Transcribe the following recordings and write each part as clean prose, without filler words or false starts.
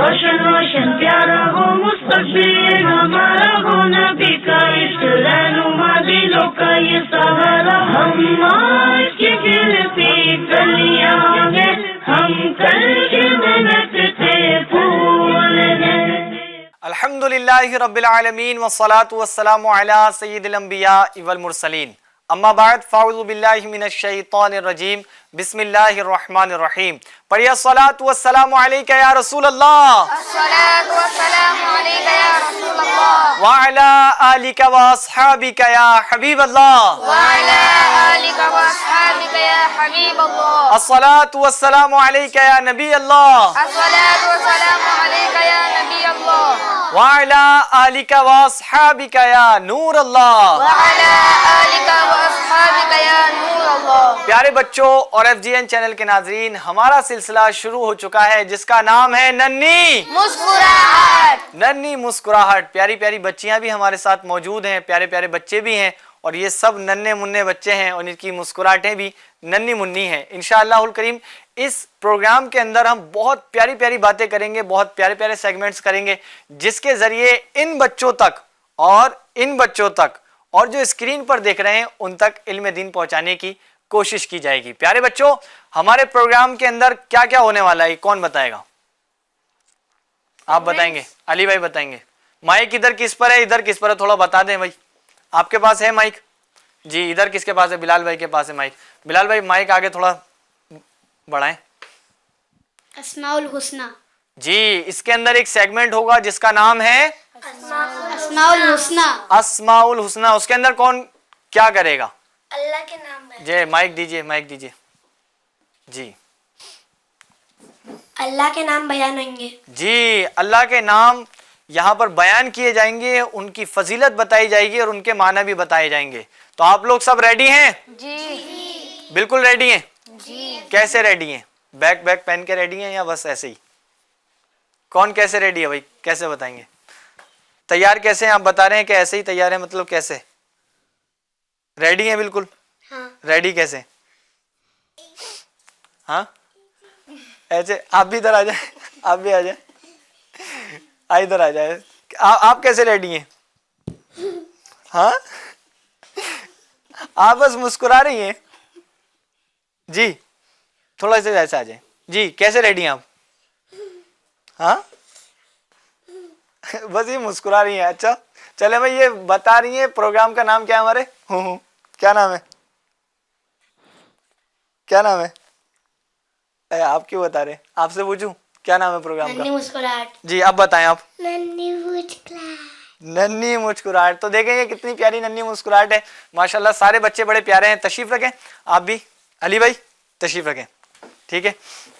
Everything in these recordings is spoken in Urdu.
روشن روشن پیارا ہو مستقبل ہمارا ہو، نبی کا عشق رہنما دلوں کا یہ سہارا. ہم آج کی کھلتی کلیاں ہیں، ہم کل کی محنت سے پھول ہیں. الحمدللہ رب العالمین والصلاة والسلام علی سید الانبیاء والمرسلین. اما بعد فاعوذ باللہ من الشیطان الرجیم. بسم اللہ الرحمن الرحیم. پڑھیے الصلاة والسلام علیکہ یا رسول اللہ، الصلاة والسلام علیکہ یا رسول اللہ، وعلی آلکہ واصحابکہ یا حبیب اللہ، وعلی آلکہ واصحابکہ یا حبیب اللہ. الصلاة والسلام علیکہ یا نبی اللہ، الصلاة والسلام علیکہ یا نبی اللہ، وعلی آلکہ واصحابکہ یا نور اللہ. وعلی آلکہ واصحابکہ یا نور اللہ. پیارے بچوں اور ایف جی این چینل کے ناظرین، ہمارا سلسلہ شروع ہو چکا ہے جس کا نام ہے ننھی مسکراہٹ. ننھی مسکراہٹ. پیاری پیاری بچیاں بھی ہمارے ساتھ موجود ہیں، پیارے پیارے بچے بھی ہیں، اور یہ سب ننھے منھے بچے ہیں اور ان کی مسکراہٹیں بھی ننھی منھی ہیں. انشاءاللہ الکریم اس پروگرام کے اندر ہم بہت پیاری پیاری باتیں کریں گے، بہت پیارے پیارے سیگمنٹس کریں گے جس کے ذریعے ان بچوں تک اور جو اسکرین پر دیکھ رہے ہیں ان تک علم دین پہنچانے کی کوشش کی جائے گی. پیارے بچوں، ہمارے پروگرام کے اندر کیا کیا ہونے والا ہے کون بتائے گا؟ آپ بتائیں گے؟ علی بھائی بتائیں گے. مائک ادھر کس پر ہے، ادھر کس پر ہے؟ تھوڑا بتا دیں بھائی. آپ کے پاس ہے مائک؟ جی ادھر کس کے پاس ہے؟ بلال بھائی کے پاس ہے مائک. بلال بھائی مائک آگے تھوڑا بڑھائیں. اسماء الحسنی. جی اس کے اندر ایک سیگمنٹ ہوگا جس کا نام ہے اسماء الحسنی. اسماء الحسنی. اس کے اندر کون کیا کرے گا؟ اللہ کے نام ہے. جی مائک دیجیے، مائک دیجیے. جی اللہ کے نام بیان ہوں گے. جی اللہ کے نام یہاں پر بیان کیے جائیں گے، ان کی فضیلت بتائی جائے گی اور ان کے معنی بھی بتائے جائیں گے. تو آپ لوگ سب ریڈی ہیں؟ جی بالکل ریڈی ہیں. جی. کیسے ریڈی ہیں؟ بیگ پہن کے ریڈی ہیں یا بس ایسے ہی؟ کون کیسے ریڈی ہے بھائی؟ کیسے بتائیں گے؟ تیار کیسے ہیں؟ آپ بتا رہے ہیں کہ ایسے ہی تیار ہیں، مطلب کیسے ریڈی ہیں؟ بالکل ریڈی. کیسے؟ ہاں ایسے. آپ بھی ادھر آ جائیں، آپ بھی آ جائیں، ادھر آ جائیں. آپ کیسے ریڈی ہیں؟ ہاں آپ بس مسکرا رہی ہیں. جی تھوڑا سا ایسا آ جائیں. جی کیسے ریڈی ہیں آپ؟ ہاں بس یہ مسکرا رہی ہیں. اچھا چلے بھائی یہ بتا رہی ہیں پروگرام کا نام کیا ہے ہمارے؟ کیا نام ہے؟ کیا نام ہے؟ آپ کیوں بتا رہے؟ آپ سے پوچھوں کیا نام ہے پروگرام کا؟ ننھی مسکراہٹ. جی اب بتائیں آپ. ننھی مسکراہٹ. ننھی مسکراہٹ. تو دیکھیں یہ کتنی پیاری ننھی مسکراہٹ ہے ماشاءاللہ. سارے بچے بڑے پیارے ہیں. تشریف رکھیں آپ بھی. علی بھائی تشریف رکھیں. ٹھیک ہے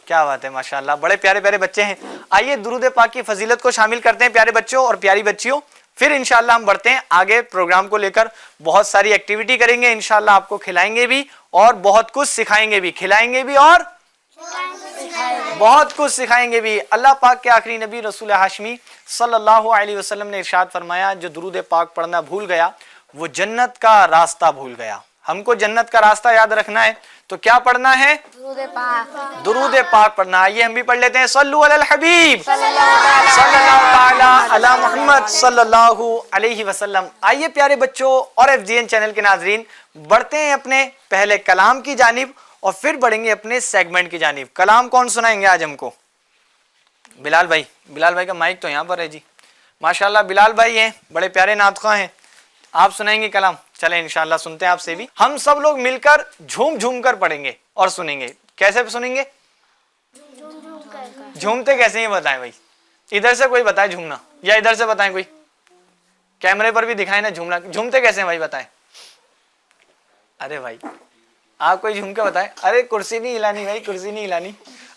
کیا بات ہے ماشاءاللہ، بڑے پیارے پیارے بچے ہیں. آئیے درود پاک کی فضیلت کو شامل کرتے ہیں پیارے بچوں اور پیاری بچیوں. پھر انشاءاللہ ہم بڑھتے ہیں آگے پروگرام کو لے کر. بہت ساری ایکٹیویٹی کریں گے انشاءاللہ، آپ کو کھلائیں گے بھی اور بہت کچھ سکھائیں گے بھی. کھلائیں گے بھی اور بہت کچھ سکھائیں گے بھی. اللہ پاک کے آخری نبی رسول ہاشمی صلی اللہ علیہ وسلم نے ارشاد فرمایا جو درود پاک پڑھنا بھول گیا وہ جنت کا راستہ بھول گیا. ہم کو جنت کا راستہ یاد رکھنا ہے تو کیا پڑھنا ہے؟ درود پاک. درود پاک پڑھنا. آئیے ہم بھی پڑھ لیتے ہیں. صلو علی الحبیب صلی اللہ تعالی علی محمد صلی اللہ علیہ وسلم. آئیے پیارے بچوں اور ایف جی این چینل کے ناظرین بڑھتے ہیں اپنے پہلے کلام کی جانب اور پھر بڑھیں گے اپنے سیگمنٹ کی جانب. کلام کون سنائیں گے آج ہم کو؟ بلال بھائی. بلال بھائی کا مائک تو یہاں پر ہے. جی ماشاءاللہ بلال بھائی ہیں، بڑے پیارے نعت خواں ہیں. آپ سنائیں گے کلام؟ چلیں انشاءاللہ سنتے ہیں آپ سے بھی. ہم سب لوگ مل کر جھوم جھوم کر پڑھیں گے اور سنیں گے. کیسے سنیں گے؟ جھومتے کیسے ہیں بتائیں بھائی. ادھر سے کوئی بتائے جھومنا یا ادھر سے بتائیں کوئی. کیمرے پر بھی دکھائیں نا جھومنا. جھومتے کیسے ہیں بھائی بتائیں. ارے بھائی آپ کوئی جھوم کے بتائیں. ارے کرسی نہیں ہلانی بھائی، کرسی نہیں ہلانی.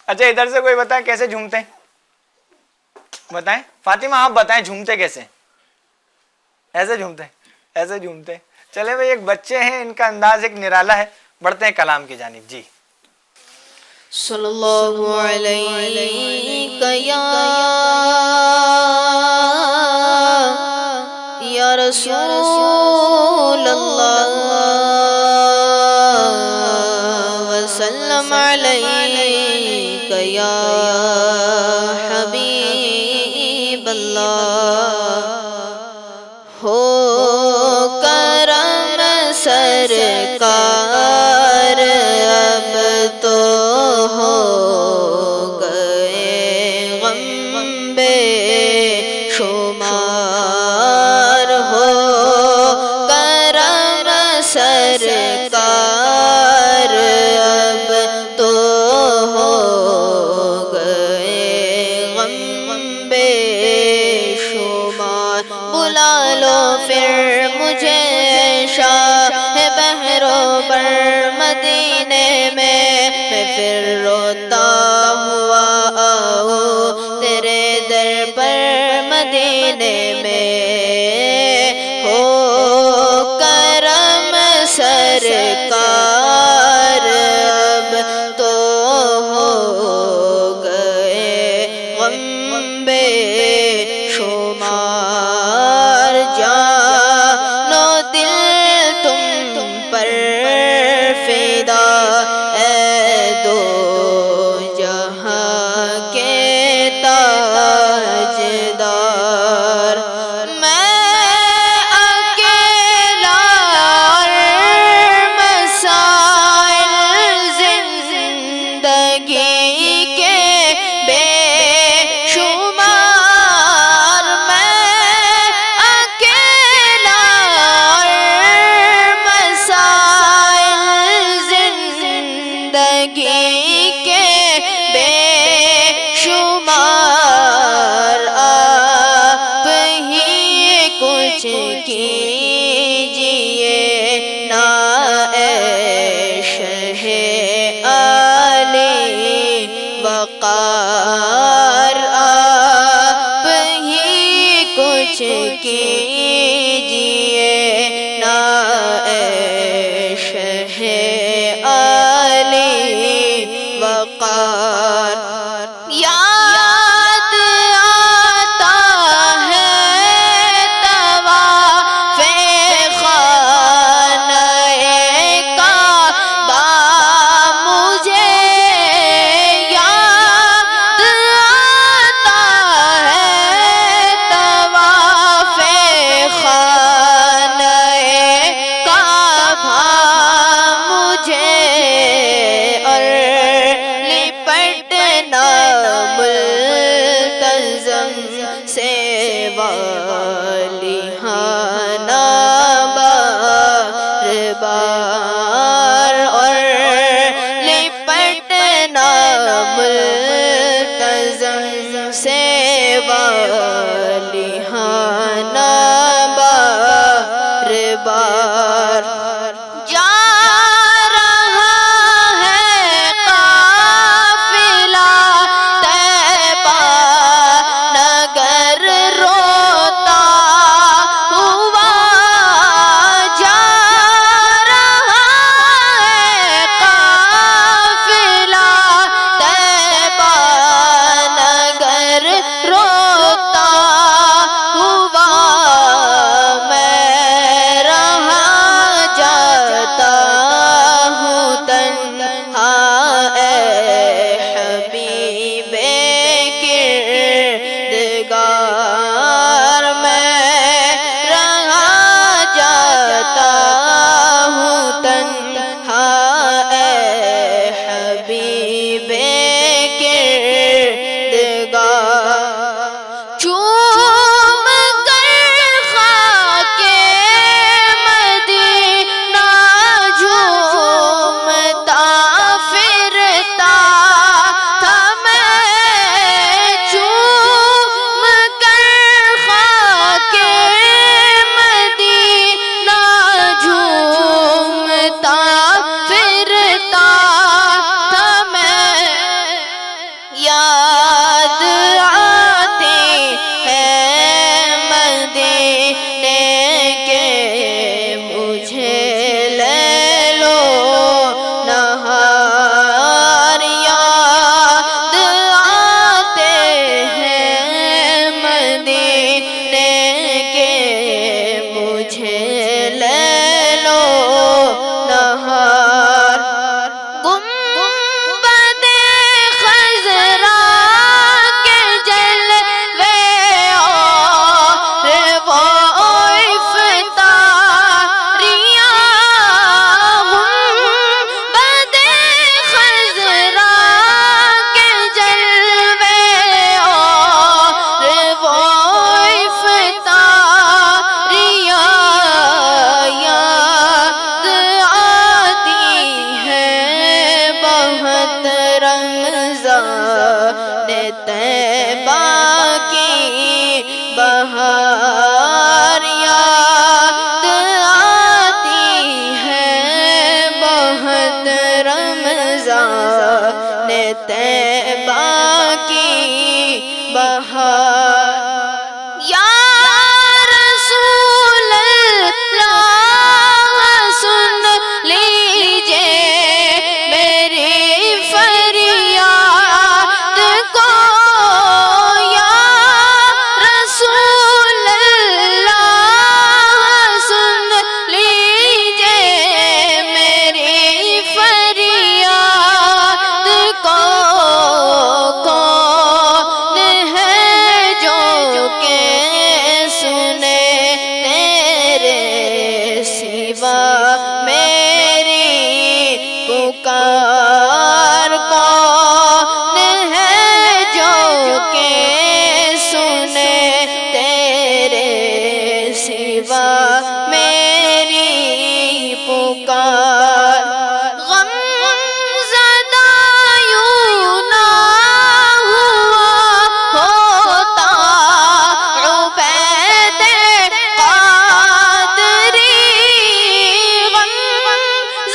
اچھا ادھر سے کوئی بتائیں کیسے جھومتے ہیں بتائیں. فاطمہ آپ بتائیں جھومتے کیسے؟ ایسے جھومتے ہیں، ایسے جھومتے ہیں. چلے بھائی ایک بچے ہیں ان کا انداز ایک نرالا ہے. بڑھتے ہیں کلام کی جانب. جی صلی اللہ علیہ یا رسول اللہ وسلم علیہ یا حبیب حبیب اللہ ہو کرم سرکار اب تو ہو گئے غم بے شمار ہو کرم سرکار اب تو ہو گئے غم بے شمار بلا لو پھر مجھے شاہ بحر و بر مدینے میں پھر روتا ہوا آؤں تیرے در پر مدینے میں ہو کرم سرکار اب تو ہو گئے غم بے شمار جان و دل تم پر فدا اے دو جہاں کے تاجدار میں اکیلا اور مسائل زندگی کے بے شمار میں اکیلا اور مسائل زندگی کے بے شمار آپ ہی کچھ کیجئے نا اے شہ علی وقار آپ ہی کچھ کیجئے نا اے شہ علی وقار یاد آتا ہے طواف خانہ کعبہ مجھے یاد آتا ہے طواف خانہ کعبہ مجھے اور لپٹنا ملتزم سے والیہانہ بار بار اور لپٹنا ملتزم سے والیہانہ بار بار جا رہا ہے قافلہ طیبہ نگر روتا ہوا جا رہا ہے قافلہ طیبہ نگر روتا ہوا یا رسول اللہ سن لیجئے میری فریاد کو، یا رسول اللہ سن لیجئے میری فریاد کو، کون ہے جو کہ سنے تیرے سوا میری پکار، کون ہے جو کہ سنے تیرے سوا میری پکار، غم زدہ یوں نہ ہوا ہوتا عبید قادری، غم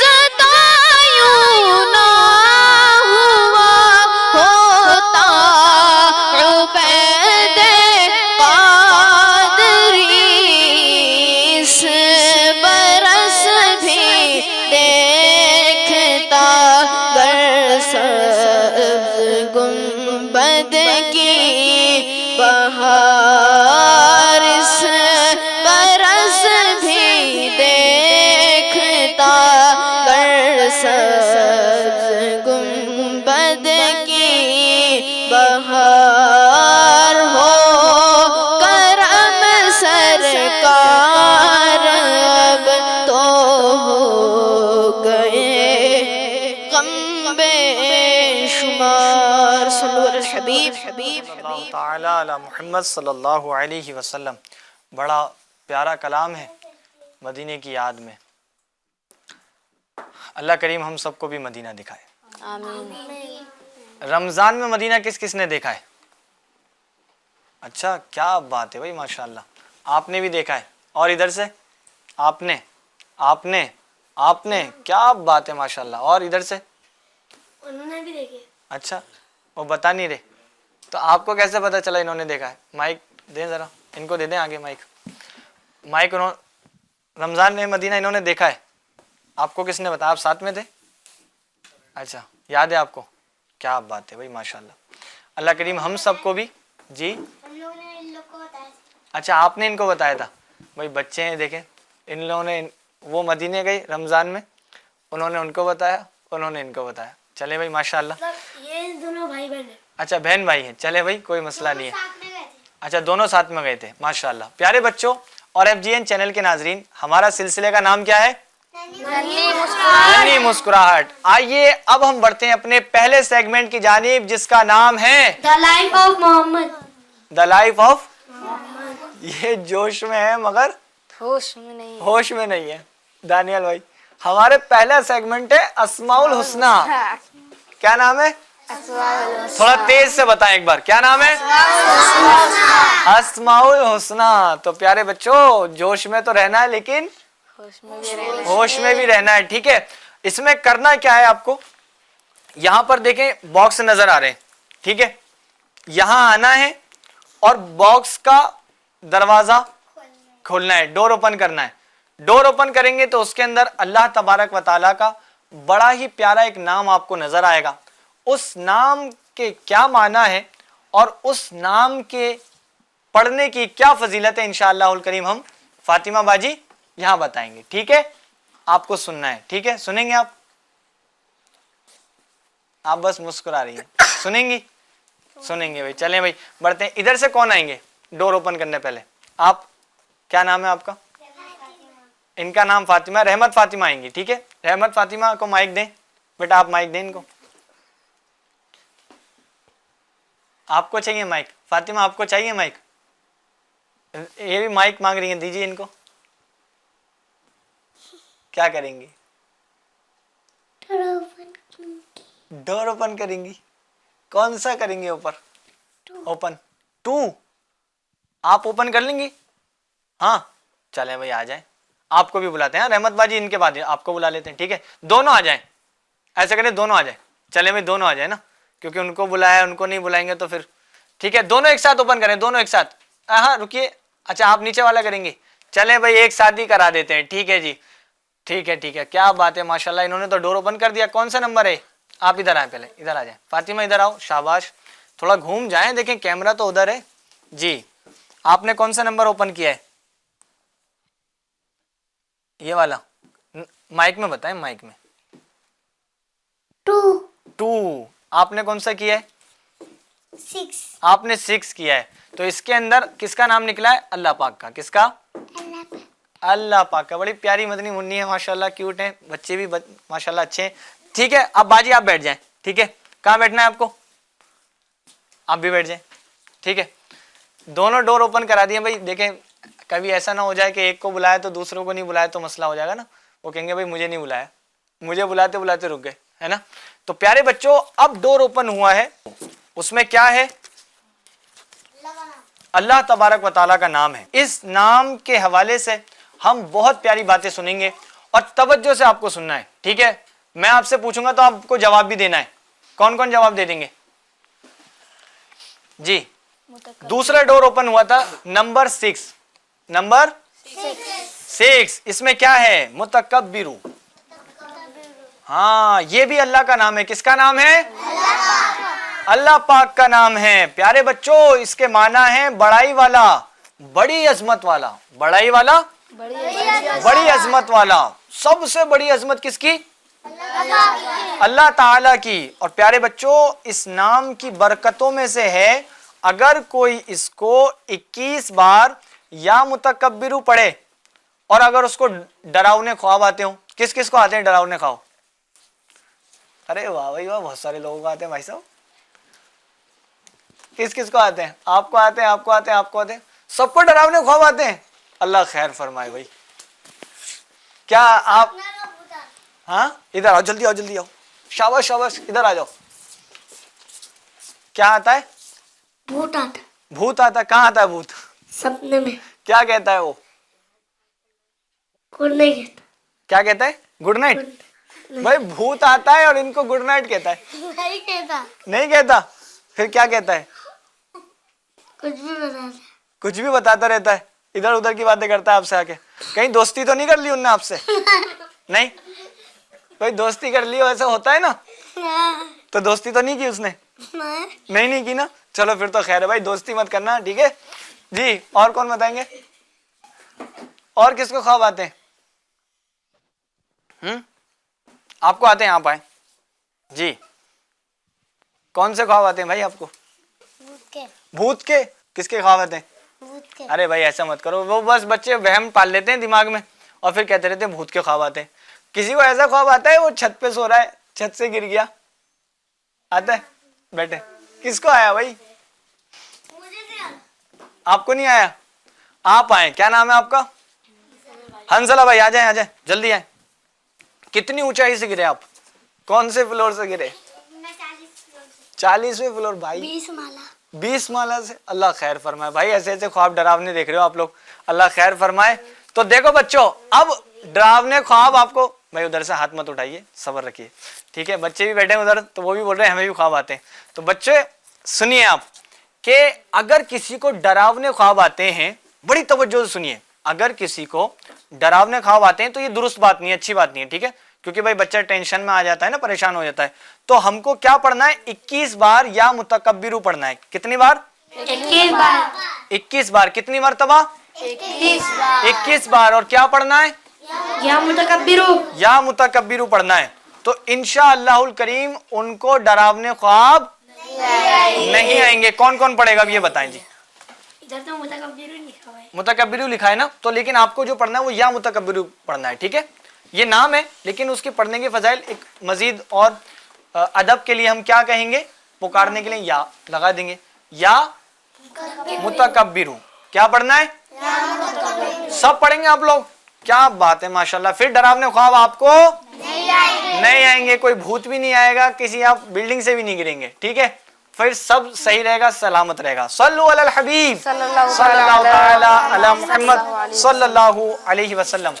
زدہ یوں نہ ہوا ہوتا عبید قادری، اس برس بھی دیکھتا گر سبز گنبد کی بہار، اس برس بھی دیکھتا گر سبز گنبد کی بہار، ہو کرم سرکار اب تو ہو گئے غم بے شمار، صلو علی الحبیب اللہ تعالی علی محمد صلی اللہ علیہ وسلم. بڑا پیارا کلام ہے مدینے کی یاد میں. اللہ کریم ہم سب کو بھی مدینہ دکھائے. رمضان میں مدینہ کس کس نے دیکھا ہے؟ اچھا کیا بات ہے بھائی، ماشاءاللہ آپ نے بھی دیکھا ہے، اور ادھر سے آپ نے کیا بات ہے ماشاءاللہ، اور ادھر سے انہوں نے بھی دیکھے. اچھا وہ بتا نہیں رہے تو آپ کو کیسے پتا چلا انہوں نے دیکھا ہے؟ مائک دیں ذرا، ان کو دے دیں آگے مائک. رمضان میں مدینہ انہوں نے دیکھا ہے، آپ کو کس نے بتایا؟ آپ ساتھ میں تھے؟ اچھا یاد ہے آپ کو؟ کیا بات ہے بھائی ماشاءاللہ. اللہ کریم ہم سب کو بھی. جی ہم لوگوں نے ان لوگ کو بتایا. اچھا آپ نے ان کو بتایا تھا. بھائی بچے ہیں دیکھیں، ان لوگوں نے وہ مدینے گئے رمضان میں، انہوں نے ان کو بتایا، انہوں نے ان کو بتایا. چلے بھائی ماشاءاللہ. یہ دونوں بھائی بہن ہیں. اچھا بہن بھائی ہیں، چلے بھائی کوئی مسئلہ نہیں ہے. ساتھ میں گئے تھے. اچھا دونوں ساتھ میں گئے تھے، ماشاءاللہ. پیارے بچوں اور FGN چینل کے ناظرین، ہمارا سلسلے کا نام کیا ہے؟ ننھی مسکراہٹ. آئیے اب ہم بڑھتے ہیں اپنے پہلے سیگمنٹ کی جانب جس کا نام ہے The Life of Muhammad. The life of. یہ جوش میں ہے مگر ہوش میں نہیں. ہوش میں نہیں ہے. دانیال بھائی ہمارے پہلا سیگمنٹ ہے اسماء الحسنہ. کیا نام ہے؟ تھوڑا تیز سے بتائیں ایک بار، کیا نام ہے؟ اسماء الحسنہ. تو پیارے بچوں جوش میں تو رہنا ہے لیکن ہوش میں بھی رہنا ہے، ٹھیک ہے. اس میں کرنا کیا ہے آپ کو؟ یہاں پر دیکھیں باکس نظر آ رہے ہیں، ٹھیک ہے. یہاں آنا ہے اور باکس کا دروازہ کھولنا ہے، ڈور اوپن کرنا ہے. ڈور اوپن کریں گے تو اس کے اندر اللہ تبارک و تعالیٰ کا بڑا ہی پیارا ایک نام آپ کو نظر آئے گا. اس نام کے کیا معنی ہے اور اس نام کے پڑھنے کی کیا فضیلت ہے، انشاءاللہ الکریم ہم فاطمہ باجی یہاں بتائیں گے، ٹھیک ہے. آپ کو سننا ہے، ٹھیک ہے. سنیں گے آپ بس مسکرا رہی ہیں. سنیں گی؟ سنیں گے بھائی. چلیں بھائی بڑھتے ہیں. ادھر سے کون آئیں گے ڈور اوپن کرنے پہلے؟ آپ کیا نام ہے آپ کا؟ ان کا نام فاطمہ. رحمت فاطمہ آئیں گی، ٹھیک ہے. رحمت فاطمہ کو مائک دیں بیٹا، آپ مائک دیں ان کو. آپ کو چاہیے مائک؟ فاطمہ آپ کو چاہیے مائک؟ یہ بھی مائک مانگ رہی ہیں، دیجیے ان کو. کیا کریں گی؟ ڈور اوپن کریں گی. کون سا کریں گے اوپر؟ اوپن 2 آپ اوپن کر لیں گی؟ ہاں چلیں بھائی آ جائیں. آپ کو بھی بلاتے ہیں رحمت باجی، ان کے بعد آپ کو بلا لیتے ہیں، ٹھیک ہے. دونوں آ جائیں، ایسا کریں دونوں آ جائیں. چلیں بھائی دونوں آ جائیں نا، کیونکہ ان کو بلایا ان کو نہیں بلائیں گے تو پھر ٹھیک ہے, دونوں ایک ساتھ اوپن کریں, دونوں ایک ساتھ. ہاں رکیے, اچھا آپ نیچے والا کریں گے, چلے بھائی ایک ساتھ ہی کرا دیتے ہیں. ٹھیک ہے جی, ٹھیک ہے ٹھیک ہے, کیا بات ہے ماشاء اللہ, انہوں نے تو ڈور اوپن کر دیا. کون سا نمبر ہے؟ آپ ادھر آئیں, پہلے ادھر آ جائیں. فاطمہ ادھر آؤ, شاباش, تھوڑا گھوم جائیں, دیکھیں کیمرہ تو ادھر ہے جی. آپ نے کون سا نمبر اوپن کیا ہے؟ یہ والا, مائک میں بتائیں, مائک میں. 2. آپ نے کون سا کیا ہے؟ 6. آپ نے 6 کیا ہے. تو اس کے اندر کس کا نام نکلا ہے؟ اللہ پاک کا. کس کا؟ اللہ پاک کا. بڑی پیاری مدنی منی ہے ماشاءاللہ, کیوٹ ہیں بچے بھی ماشاءاللہ اچھے ہیں. ٹھیک ہے, اب باجی آپ بیٹھ جائیں. ٹھیک ہے, کہاں بیٹھنا ہے آپ کو؟ آپ بھی بیٹھ جائیں. ٹھیک ہے, دونوں ڈور اوپن کرا دیے بھائی. دیکھیں کبھی ایسا نہ ہو جائے کہ ایک کو بلایا تو دوسروں کو نہیں بلایا تو مسئلہ ہو جائے گا نا, وہ کہیں گے بھائی مجھے نہیں بلایا, مجھے بلاتے بلاتے رک گئے, ہے نا. تو پیارے بچوں اب ڈور اوپن ہوا ہے, اس میں کیا ہے؟ اللہ تبارک و تعالیٰ کا نام ہے. اس نام کے حوالے سے ہم بہت پیاری باتیں سنیں گے اور توجہ سے آپ کو سننا ہے. ٹھیک ہے, میں آپ سے پوچھوں گا تو آپ کو جواب بھی دینا ہے. کون کون جواب دے دیں گے جی؟ دوسرا ڈور اوپن ہوا تھا نمبر 6. نمبر 6, اس میں کیا ہے؟ متکبرو. ہاں یہ بھی اللہ کا نام ہے. کس کا نام ہے؟ اللہ پاک کا نام ہے. پیارے بچوں اس کے معنی ہے بڑائی والا, بڑی عظمت والا. بڑائی والا, بڑی عظمت والا. سب سے بڑی عظمت کس کی؟ اللہ تعالی کی. اور پیارے بچوں اس نام کی برکتوں میں سے ہے, اگر کوئی اس کو 21 بار یا متکبرو پڑھے اور اگر اس کو ڈراؤنے خواب آتے ہوں. کس کس کو آتے ہیں ڈراؤنے خواب؟ ارے واہ بھائی واہ, بہت سارے لوگوں کو آتے ہیں بھائی صاحب. کس کس کو آتے ہیں؟ آپ کو آتے ہیں, آپ کو آتے ہیں, آپ کو آتے ہیں, سب کو ڈراؤنے خواب آتے ہیں. اللہ خیر فرمائے بھائی. کیا آپ, ہاں ادھر آؤ, جلدی آؤ, جلدی آؤ, شاباش شاباش, ادھر آ جاؤ. کیا آتا ہے؟ بھوت آتا بھوت آتا ہے. کہاں آتا ہے بھوت؟ سپنے میں. کیا کہتا ہے وہ؟ کوئی نہیں کہتا. کیا کہتا ہے؟ Good night. بھائی بھوت آتا ہے اور ان کو گڈ نائٹ کہتا ہے. نہیں کہتا. نہیں کہتا, پھر کیا کہتا ہے؟ کچھ بھی بتا. کچھ بھی بتاتا رہتا ہے, ادھر ادھر کی باتیں کرتا ہے آپ سے آ کے. کہیں دوستی تو نہیں کر لی ان نے آپ سے؟ نہیں, کوئی دوستی کر لی ایسا ہوتا ہے نا, تو دوستی تو نہیں کی اس نے؟ نہیں کی نا. چلو پھر تو خیر ہے بھائی, دوستی مت کرنا. ٹھیک ہے جی. اور کون بتائیں گے؟ اور کس کو خواب آتے ہیں؟ آپ کو آتے ہیں؟ آپ آئیں جی. کون سے خواب آتے ہیں بھائی آپ کو؟ بھوت کے. کس کے خواب آتے ہیں؟ ارے بھائی ایسا مت کرو, وہ بس بچے وہم پال لیتے ہیں دماغ میں اور پھر کہتے رہتے ہیں بھوت کے خواب آتے ہیں. کسی کو ایسا خواب آتا ہے وہ چھت پہ سو رہا ہے, چھت سے گر گیا, آتا ہے؟ بیٹھے. کس کو آیا بھائی؟ آپ کو نہیں آیا؟ آپ آئیں. کیا نام ہے آپ کا؟ حنزلہ بھائی آ جائیں, آ جائیں, جلدی آئیں. کتنی اونچائی سے گرے آپ؟ کون سے فلور سے گرے؟ 40ویں فلور. بھائی 20 مالا سے. اللہ خیر فرمائے بھائی, ایسے ایسے خواب ڈراونے دیکھ رہے ہو آپ لوگ, اللہ خیر فرمائے. تو دیکھو بچوں, اب ڈراونے خواب آپ کو, بھائی ادھر سے ہاتھ مت اٹھائیے, صبر رکھیے. ٹھیک ہے, بچے بھی بیٹھے ہیں ادھر تو وہ بھی بول رہے ہیں ہمیں بھی خواب آتے ہیں. تو بچے سنیے آپ کہ اگر کسی کو ڈراونے خواب آتے ہیں, بڑی توجہ سے سنیے, اگر کسی کو ڈراونے خواب آتے ہیں تو یہ درست بات نہیں ہے, اچھی بات نہیں ہے. ٹھیک ہے, کیونکہ بھائی بچہ ٹینشن میں آ جاتا ہے نا, پریشان ہو جاتا ہے. تو ہم کو کیا پڑھنا ہے؟ 21 بار یا متکبرو پڑھنا ہے. کتنی بار؟ 21 بار. کتنی مرتبہ؟ 21 بار. اور کیا پڑھنا ہے؟ یا متکبرو. یا متکبرو پڑھنا ہے. تو انشاءاللہ الکریم ان کو ڈراونے خواب نہیں آئیں گے. کون کون پڑھے گا اب یہ بتائیں جی؟ ادھر تو متکبرو لکھا ہوا ہے. متکبرو لکھا ہے نا, تو لیکن آپ کو جو پڑھنا ہے وہ یا متکبرو پڑھنا ہے. ٹھیک ہے, یہ نام ہے لیکن اس کے پڑھنے کے فضائل ایک مزید اور ادب کے لیے ہم کیا کہیں گے؟ پکارنے کے لیے یا لگا دیں گے, یا متکبرو. کیا پڑھنا ہے؟ سب پڑھیں گے آپ لوگ. کیا بات ہے ماشاءاللہ. پھر ڈراونے خواب آپ کو نہیں آئیں گے, کوئی بھوت بھی نہیں آئے گا, کسی آپ بلڈنگ سے بھی نہیں گریں گے. ٹھیک ہے, پھر سب صحیح رہے گا, سلامت رہے گا. صلو علی الحبیب صلی اللہ تعالی علی محمد صلی اللہ علیہ وسلم.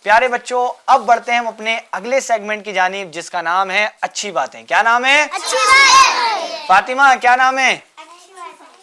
پیارے بچوں اب بڑھتے ہیں ہم اپنے اگلے سیگمنٹ کی جانب جس کا نام ہے اچھی باتیں. کیا نام ہے؟ فاطمہ کیا نام ہے؟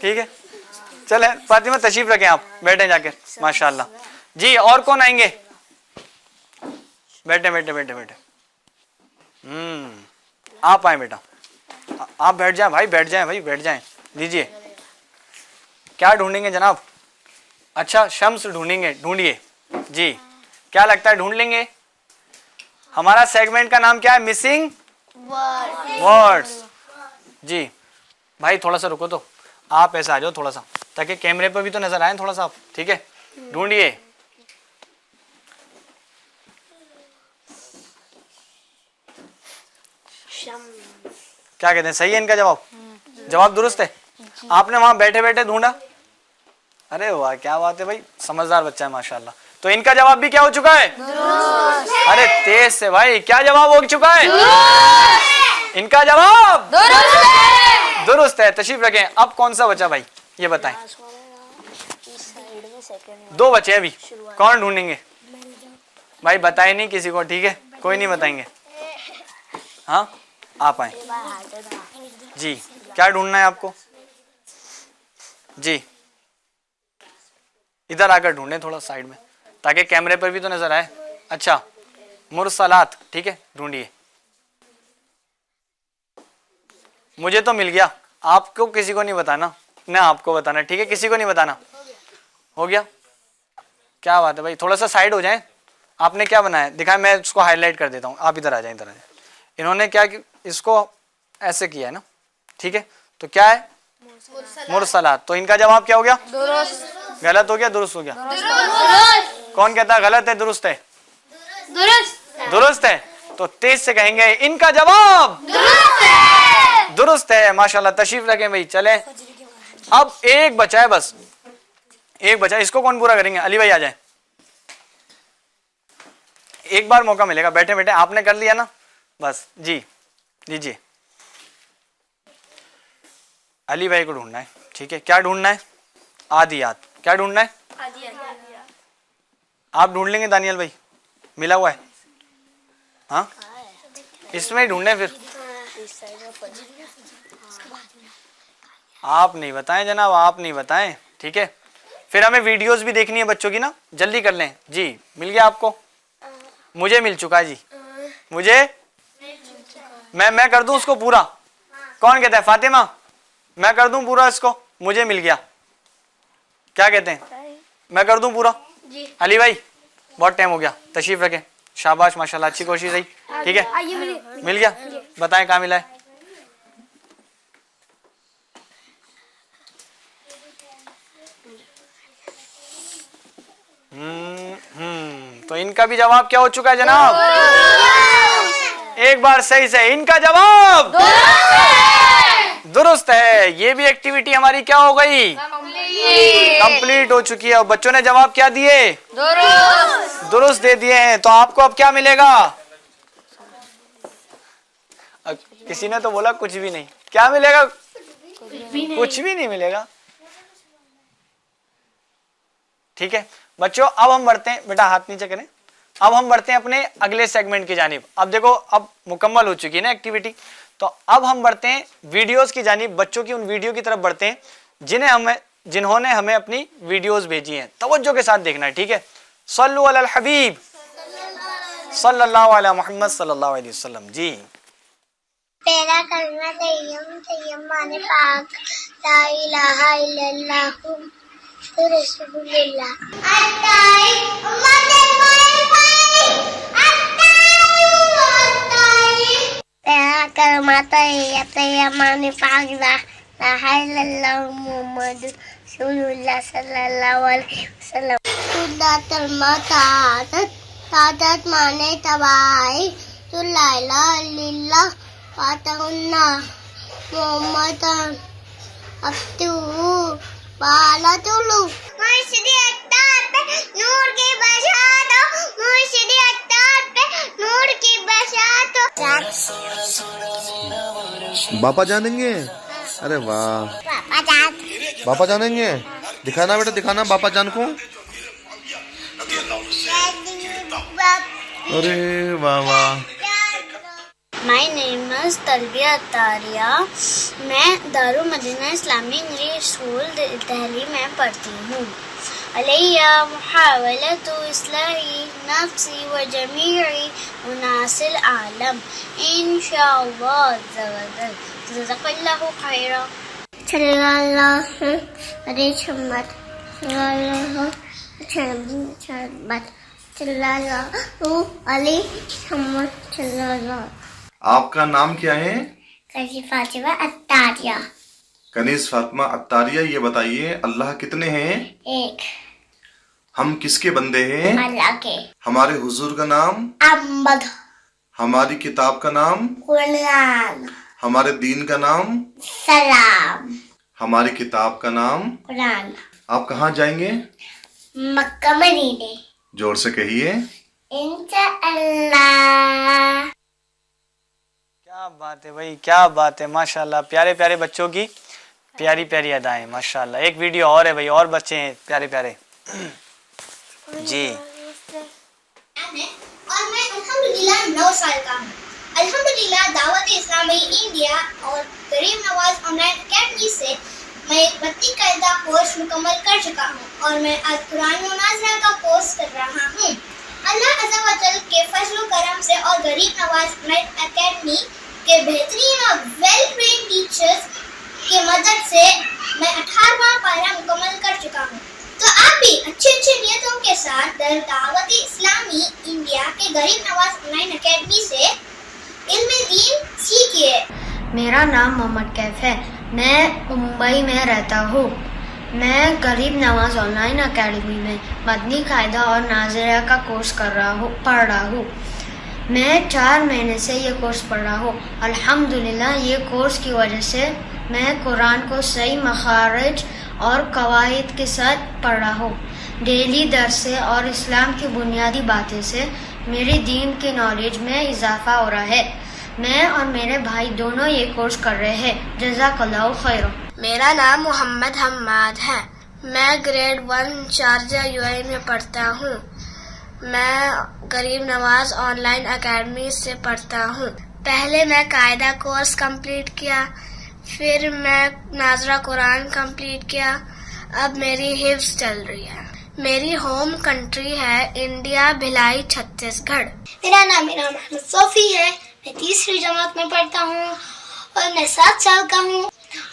ٹھیک ہے چلے فاطمہ تشریف رکھیں آپ بیٹھیں جا کر ماشاءاللہ جی اور کون آئیں گے بیٹھے بیٹھے بیٹھے بیٹھے آپ آئیں بیٹا آپ بیٹھ جائیں بھائی بیٹھ جائیں بھائی بیٹھ جائیں لیجیے کیا ڈھونڈیں گے جناب اچھا شمس ڈھونڈیے جی کیا لگتا ہے ڈھونڈ لیں گے ہمارا سیگمنٹ کا نام کیا ہے مسنگ ورڈز جی بھائی تھوڑا سا رکو تو آپ ایسا آ جاؤ تھوڑا سا تاکہ کیمرے پہ بھی تو نظر آئیں تھوڑا سا آپ ٹھیک ہے ڈھونڈیے کیا کہتے ہیں صحیح ہے ان کا جواب درست ہے آپ نے وہاں بیٹھے بیٹھے ڈھونڈا ارے واہ کیا بات ہے بھائی سمجھدار بچہ ہے ماشاءاللہ تو ان کا جواب بھی کیا ہو چکا ہے ارے تیز سے بھائی کیا جواب ہو چکا ہے ان کا جواب درست ہے تشریف رکھیں اب کون سا بچا بھائی یہ بتائیں دو بچے ابھی کون ڈھونڈیں گے بھائی بتائیں نہیں کسی کو ٹھیک ہے کوئی نہیں بتائیں گے ہاں آپ آئیں جی کیا ڈھونڈنا ہے آپ کو جی ادھر آ کر ڈھونڈیں تھوڑا سائڈ میں تاکہ کیمرے پر بھی تو نظر آئے اچھا مرسلات ٹھیک ہے ڈھونڈیے مجھے تو مل گیا آپ کو کسی کو نہیں بتانا نہ آپ کو بتانا ٹھیک ہے کسی کو نہیں بتانا ہو گیا کیا بات ہے بھائی تھوڑا سا سائڈ ہو جائیں آپ نے کیا بنایا دکھائیں میں اس کو ہائی لائٹ کر دیتا ہوں آپ ادھر آ جائیں انہوں نے کیا اس کو ایسے کیا ہے نا ٹھیک ہے تو کیا ہے مرسلات تو ان کا جواب کیا ہو گیا غلط ہو گیا درست ہو گیا کون کہتا ہے غلط ہے درست ہے درست ہے تو تیز سے کہیں گے ان کا جواب درست ہے ماشاءاللہ تشریف رکھیں بھائی چلیں اب ایک بچا ہے بس ایک بچا اس کو کون پورا کریں گے علی بھائی آ جائیں ایک بار موقع ملے گا بیٹھے بیٹھے آپ نے کر لیا نا بس جی لیجیے علی بھائی کو ڈھونڈنا ہے ٹھیک ہے کیا ڈھونڈنا ہے آدیات کیا ڈھونڈنا ہے آپ ڈھونڈ لیں گے دانیال بھائی ملا ہوا ہے ہاں اس میں ہی ڈھونڈیں پھر آپ نہیں بتائیں جناب آپ نہیں بتائیں ٹھیک ہے پھر ہمیں ویڈیوز بھی دیکھنی ہے بچوں کی نا جلدی کر لیں جی مل گیا آپ کو مجھے مل چکا ہے جی مجھے میں کر دوں اس کو پورا کون کہتا ہے فاطمہ میں کر دوں پورا اس کو مجھے مل گیا کیا کہتے ہیں میں کر دوں پورا علی بھائی بہت ٹائم ہو گیا تشریف رکھیں شاباش ماشاءاللہ اچھی کوشش رہی ٹھیک ہے مل گیا بتائیں کہاں ملا ہے تو ان کا بھی جواب کیا ہو چکا ہے جناب ایک بار صحیح سے ان کا جواب درست ہے یہ بھی ایکٹیویٹی ہماری کیا ہو گئی کمپلیٹ ہو چکی ہے اور بچوں نے جواب کیا دیے درست دے دیے ہیں تو آپ کو اب کیا ملے گا کسی نے تو بولا کچھ بھی نہیں کیا ملے گا کچھ بھی نہیں ملے گا ٹھیک ہے بچوں اب ہم بڑھتے ہیں بیٹا ہاتھ نیچے کریں اب ہم بڑھتے ہیں اپنے اگلے سیگمنٹ کی جانب اب دیکھو اب مکمل ہو چکی ہے نا ایکٹیویٹی تو اب ہم بڑھتے ہیں ویڈیوز کی جانب بچوں کی ان ویڈیو کی طرف بڑھتے ہیں جنہوں نے ہمیں اپنی ویڈیوز بھیجی ہیں توجہ کے ساتھ دیکھنا ہے ٹھیک ہے صلو علی الحبیب صلی اللہ علیہ محمد صلی اللہ علیہ وسلم جی پہلا کلمہ طیب معنی پاک لا الہ الا اللہ رسول اللہ پہلا کلمہ طیب معنی پاک لا الہ الا اللہ محمد رسول اللہ صلی اللہ علیہ وسلم سنت المطاعت طاعت معنی تباہی تو لا الہ الا اللہ فاتح النار محمد عبدہ بالۃ الو مرشدی اختار پہ نور کی بشارت ہو مرشدی اختار پہ نور کی بشارت ہو باپا جانیں گے ارے واہ باپا جانیں گے دکھانا بیٹا دکھانا باپا جان کو ارے واہ واہ My name is Talbiya Attariya. میں دارالمدینہ اسلامی انگلش اسکول دہلی میں پڑھتی ہوں. علیہ محاولۃ اصلاح نفسی و جمیع اناس العالم انشاء اللہ عز وجل. جزاک اللہ خیرا. صلی اللہ علیہ وسلم. صلی اللہ علیہ وسلم. آپ کا نام کیا ہے؟ کنیز فاطمہ عطاریہ. کنیز فاطمہ عطاریہ. یہ بتائیے اللہ کتنے ہیں؟ ایک. ہم کس کے بندے ہیں؟ اللہ کے. ہمارے حضور کا نام؟ احمد. ہماری کتاب کا نام؟ قرآن. ہمارے دین کا نام؟ سلام. ہماری کتاب کا نام؟ قرآن. آپ کہاں جائیں گے؟ مکہ مدینے. زور سے کہیے. انشاءاللہ. کیا بات ہے بھائی، کیا بات ہے، ماشاءاللہ. پیارے پیارے بچوں کی پیاری پیاری ادائیں، ماشاءاللہ. ایک ویڈیو اور ہے بھائی، اور بچے ہیں پیارے پیارے. جی اور میں الحمدللہ 9 سال کا ہوں. الحمدللہ دعوت اسلامی انڈیا اور غریب نواز آن لائن اکیڈمی سے میں 32 قاعدہ کورس مکمل کر چکا ہوں اور میں آج قرآن مناظرہ کا کورس کر رہا ہوں. اللہ عز و جل کے فضل و کرم سے اور غریب نواز آن لائن اکیڈمی کے بہترین اور ویل ٹرینڈ ٹیچرز کی مدد سے میں 18واں پارہ مکمل کر چکا ہوں. تو آپ بھی اچھی نیتوں کے ساتھ در دعوت اسلامی انڈیا کے غریب نواز آن لائن اکیڈمی سے علم دین سیکھیے. میرا نام محمد کیف ہے. میں ممبئی میں رہتا ہوں. میں غریب نواز آن لائن اکیڈمی میں مدنی قاعدہ اور ناظرہ کا کورس پڑھ رہا ہوں. میں 4 مہینے سے یہ کورس پڑھ رہا ہوں. الحمدللہ یہ کورس کی وجہ سے میں قرآن کو صحیح مخارج اور قواعد کے ساتھ پڑھ رہا ہوں. ڈیلی درس سے اور اسلام کی بنیادی باتیں سے میری دین کی نالج میں اضافہ ہو رہا ہے. میں اور میرے بھائی دونوں یہ کورس کر رہے ہیں. جزاک اللہ خیر. میرا نام محمد حماد ہے. میں گریڈ 1 شارجہ UAE میں پڑھتا ہوں. میں غریب نواز آن لائن اکیڈمی سے پڑھتا ہوں. پہلے میں قاعدہ کورس کمپلیٹ کیا، پھر میں ناظرہ قرآن کمپلیٹ کیا. اب میری حفظ چل رہی ہے. میری ہوم کنٹری ہے انڈیا، بھلائی، چھتیس گڑھ. میرا نام محمد صوفی ہے. میں 3ری جماعت میں پڑھتا ہوں اور میں 7 سال کا ہوں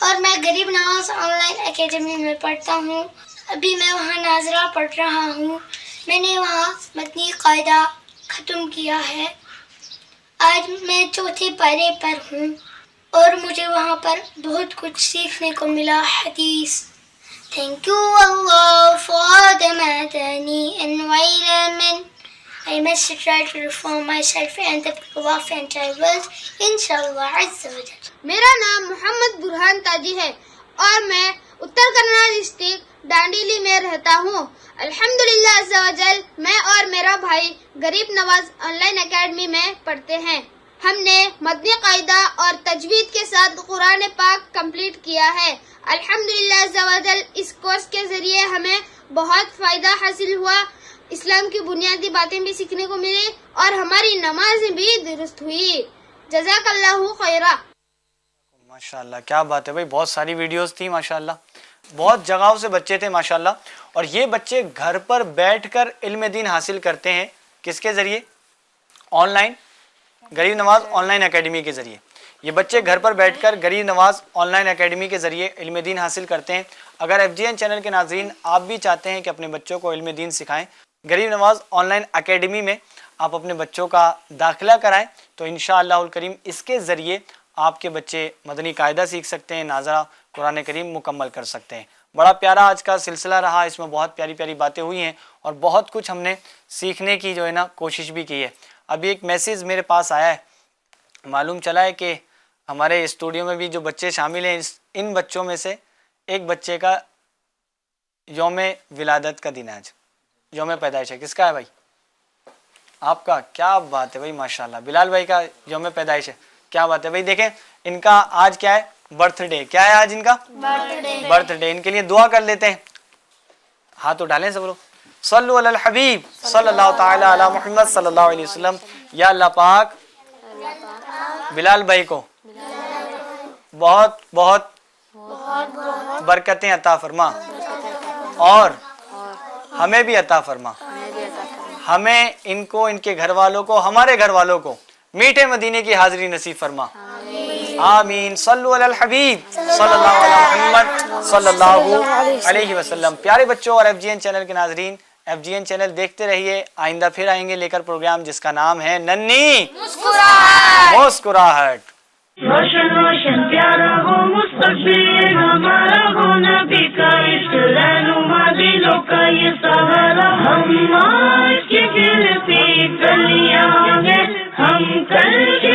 اور میں غریب نواز آن لائن اکیڈمی میں پڑھتا ہوں. ابھی میں وہاں ناظرہ پڑھ رہا ہوں. میں نے وہاں مدنی قاعدہ ختم کیا ہے. آج میں 4تھے پارے پر ہوں اور مجھے وہاں پر بہت کچھ سیکھنے کو ملا. حدیث. Thank you Allah for the madani environment. I must try to reform myself and the people of endeavors inshallah azza wa jalla. میرا نام محمد برہان تاجی ہے اور میں اتر کنڑ ڈسٹرکٹ ڈانڈیلی میں رہتا ہوں. الحمدللہ عز و جل میں اور میرا بھائی غریب نواز آن لائن اکیڈمی میں پڑھتے ہیں. ہم نے مدنی قاعدہ اور تجوید کے ساتھ قرآن پاک کمپلیٹ کیا ہے. الحمدللہ عز و جل اس کورس کے ذریعے ہمیں بہت فائدہ حاصل ہوا. اسلام کی بنیادی باتیں بھی سیکھنے کو ملی اور ہماری نمازیں بھی درست ہوئی. جزاک اللہ خیرہ. ماشاءاللہ کیا بات ہے بھائی، بہت ساری ویڈیوز تھی ماشاءاللہ، بہت جگہوں سے بچے تھے ماشاءاللہ. اور یہ بچے گھر پر بیٹھ کر علم دین حاصل کرتے ہیں. کس کے ذریعے؟ آن لائن غریب نواز آن لائن اکیڈمی کے ذریعے. یہ بچے گھر پر بیٹھ کر غریب نواز آن لائن اکیڈمی کے ذریعے علم دین حاصل کرتے ہیں. اگر FGN چینل کے ناظرین آپ بھی چاہتے ہیں کہ اپنے بچوں کو علم دین سکھائیں، غریب نواز آن لائن اکیڈمی میں آپ اپنے بچوں کا داخلہ کرائیں تو انشاءاللہ الکریم اس کے ذریعے آپ کے بچے مدنی قاعدہ سیکھ سکتے ہیں، ناظرہ قرآن کریم مکمل کر سکتے ہیں. بڑا پیارا آج کا سلسلہ رہا. اس میں بہت پیاری پیاری باتیں ہوئی ہیں اور بہت کچھ ہم نے سیکھنے کی جو ہے نا کوشش بھی کی ہے. ابھی ایک میسیج میرے پاس آیا ہے، معلوم چلا ہے کہ ہمارے اسٹوڈیو میں بھی جو بچے شامل ہیں ان بچوں میں سے ایک بچے کا یوم ولادت کا دن ہے، آج یوم پیدائش ہے. کس کا ہے بھائی؟ آپ کا. کیا بات ہے بھائی ماشاءاللہ. بلال بھائی کا یوم پیدائش ہے. کیا بات ہے بھائی. دیکھیں ان کا آج کیا ہے؟ Birth day. کیا ہے آج ان کا؟ Birth day. ان کے لیے دعا کر لیتے ہیں. ہاتھ اٹھا سب لوگ. صلو علی الحبیب صلی اللہ تعالی علی محمد صلی اللہ علیہ وسلم. یا اللہ پاک بلال بھائی کو بہت بہت برکتیں عطا فرما اور ہمیں بھی عطا فرما. ہمیں ان کو، ان کے گھر والوں کو، ہمارے گھر والوں کو میٹھے مدینے کی حاضری نصیب فرما. آمین. صلو علی الحبیب صلی اللہ علیہ محمد صلی اللہ علیہ وسلم. پیارے بچوں اور ایف جی این چینل کے ناظرین، ایف جی این چینل دیکھتے رہیے. آئندہ پھر آئیں گے لے کر پروگرام جس کا نام ہے ننھی مسکراہٹ. روشن روشن پیارا ہو مستقبل ہمارا ہو، نبی کا عشق رہنما دلوں کا یہ سہارا. ہم آج کی کھلتی گلیاں ہیں، ہم کل کے